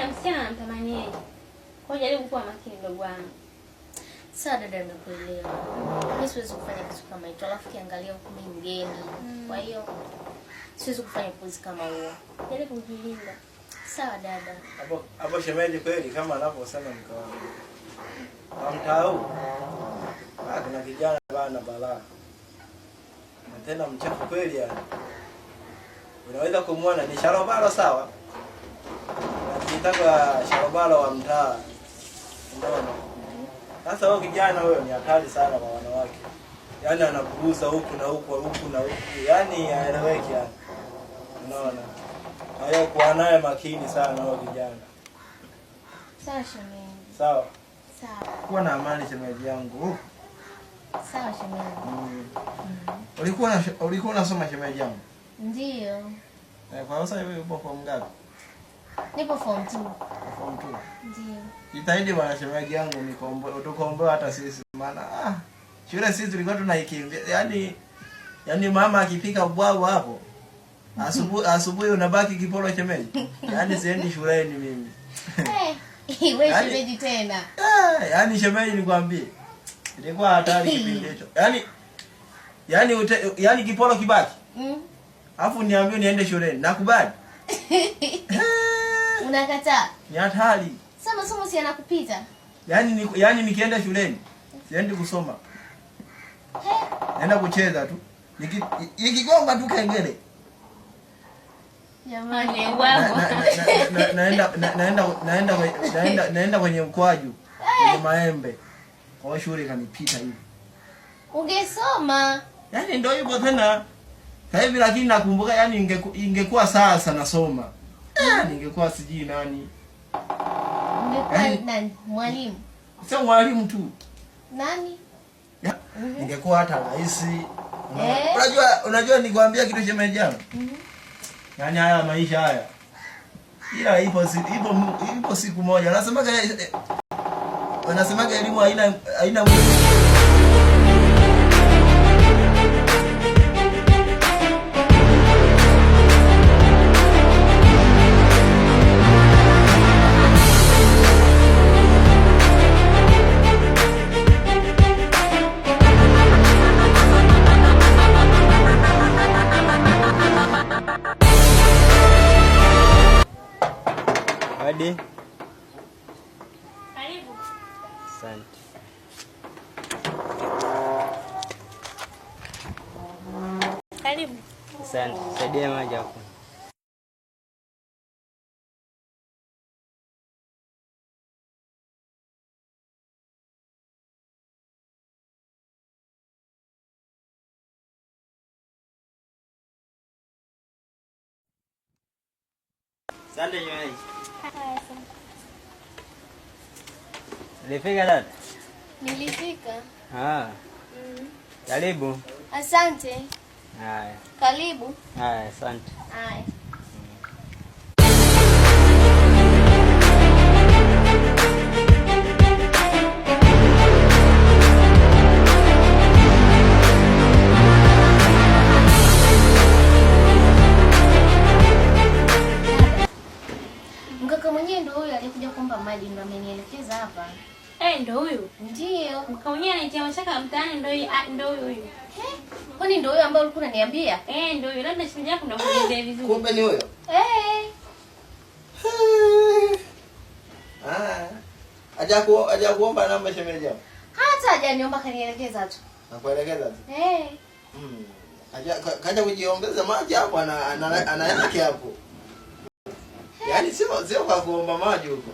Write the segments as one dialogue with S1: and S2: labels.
S1: kila msichana anamtamani yeye. Kwa hiyo jaribu kuwa makini ndugu wangu.
S2: Sawa dada, nimekuelewa. Mimi siwezi kufanya kitu kama hicho. Alafu kiangalia huko mimi mgeni. Kwa hiyo siwezi kufanya puzi kama huo.
S1: Jaribu kujilinda.
S2: Sawa dada.
S3: Hapo shemeji kweli kama anaposema mkawa. Amtau. Kuna kijana bana balaa. Na tena mchafu kweli yani. Unaweza kumuona ni Sharobalo sawa? Anataka Sharobalo wa mtaa. Unaona? Sasa huyo kijana huyo ni hatari sana kwa wanawake. Yaani anakugusa huku na huku na huku. Yaani haeleweki yani. Unaona? Kwa hiyo kuwa naye makini sana huyo kijana.
S2: Sawa shemeji.
S3: Sawa.
S2: Sawa.
S3: Kuwa na amani shemeji yangu.
S2: Sawa shemeji.
S3: Ulikuwa unasoma shemeji yangu?
S2: Ndio.
S3: Kwa sasa hivi upo form ngapi?
S2: Nipo form 2.
S3: Form 2.
S2: Ndio.
S3: Jitahidi bwana shemeji yangu tukomboe hata sisi maana shule sisi tulikuwa tunaikimbia. Yaani mama akipika ubwao hapo asubuhi unabaki kipolo shemeji. Yaani siendi shuleni mimi.
S2: Wewe shemeji tena.
S3: Yaani shemeji nikwambie. Ilikuwa hatari kipindi hicho. Yaani kipolo kibaki. Alafu niambie niende shuleni. Nakubali.
S2: Unakataa?
S3: Ni hatari.
S2: Sasa masomo si yanakupita.
S3: Yaani nikienda shuleni siendi kusoma. Naenda kucheza tu. Nikigomba tu kengele.
S1: Jamani wangu.
S3: Naenda kwenye mkwaju. Kwenye maembe. Kwa shule kanipita hivi.
S2: Ungesoma.
S3: Yaani ndio hivyo tena. Sasa hivi lakini nakumbuka yaani ingekuwa sasa nasoma. Ningekuwa sijui nani.
S2: Ungekuwa nani? Mwalimu.
S3: Sio mwalimu tu.
S2: Nani?
S3: Ningekuwa hata rais. Unajua nikwambia kitu shemeji yangu. Yaani haya maisha haya. Ila ipo siku moja. Wanasemaga elimu haina Hadi.
S1: Karibu.
S3: Asante.
S1: Karibu.
S3: Asante. Saidia maji hapo. Asante shemeji. Ulifika dada?
S2: Nilifika.
S3: Karibu.
S2: Asante.
S3: Haya.
S2: Karibu.
S3: Haya, asante.
S2: Haya. Mkaka mwenyewe ndio huyo alikuja kuomba maji, ndio amenielekeza hapa.
S1: Ndio huyu.
S2: Ndio.
S1: Mkaka mwenyewe anatia mashaka mtaani ndio huyu.
S2: Kwani ndio huyo ambaye ulikuwa unaniambia?
S1: Ndio huyo. Labda shemeji yako ndio kuelezea vizuri.
S3: Kumbe ni huyo? Aja kuomba namba shemeji yako.
S2: Hata hajaniomba, kanielekeza tu.
S3: Nakuelekeza tu. Kaja kujiongeza maji hapo ana yake hapo. Yaani sio kwa kuomba maji huko.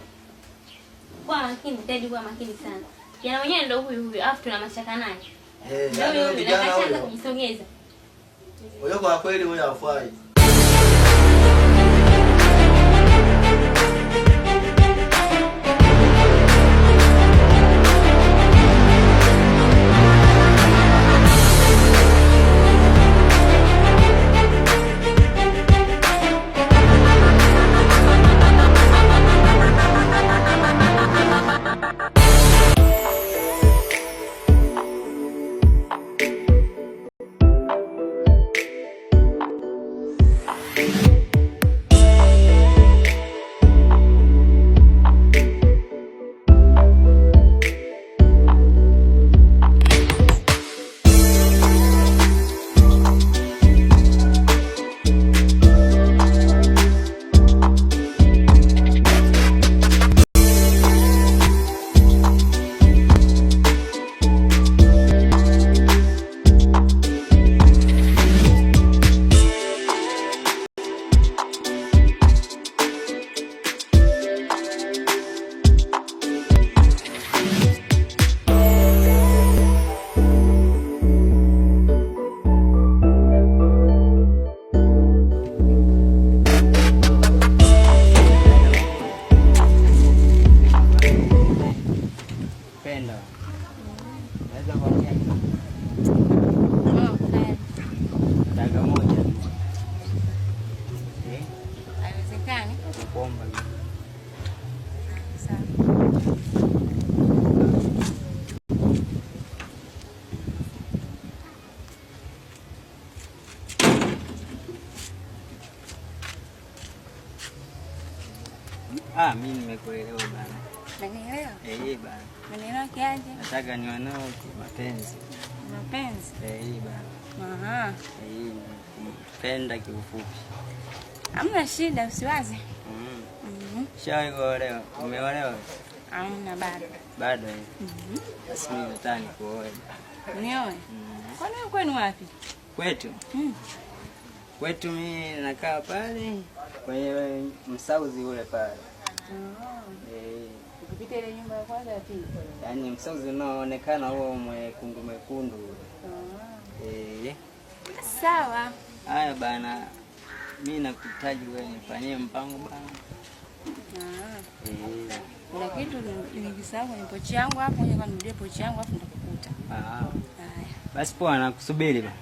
S1: Kwa makini, Teddy kwa makini sana. Yana mwenyewe ndio huyu, afu tuna mashaka naye.
S3: Ndio
S1: huyu nakachanga kujisogeza.
S3: Huyo kwa kweli huyo hafai.
S4: Mimi nimekuelewa bana.
S2: Unanielewa?
S4: Bana.
S2: Unanielewa kiaje?
S4: Nataka niwe nao mapenzi.
S2: Mapenzi?
S4: Bana. Penda kiufupi.
S2: Hamna shida, usiwaze.
S4: Shawahi kuolewa? Umeolewa?
S2: Hamna bado.
S4: Bado? Basi mimi nataka nikuoe.
S2: Nioe? Kwani kwenu wapi?
S4: Kwetu? Kwetu mimi nakaa pale kwenye msauzi ule pale.
S2: Ukipita ile nyumba ya kwanza ya pili.
S4: Yaani msauzi unaoonekana huo mwekundu.
S2: Sawa.
S4: Haya bana. Mimi nakuhitaji wewe nifanyie mpango bana.
S2: Kuna kitu nikisahau kwenye pochi yangu hapo, ngoja kanirudie pochi yangu hapo nitakukuta.
S4: Basi poa, nakusubiri bana.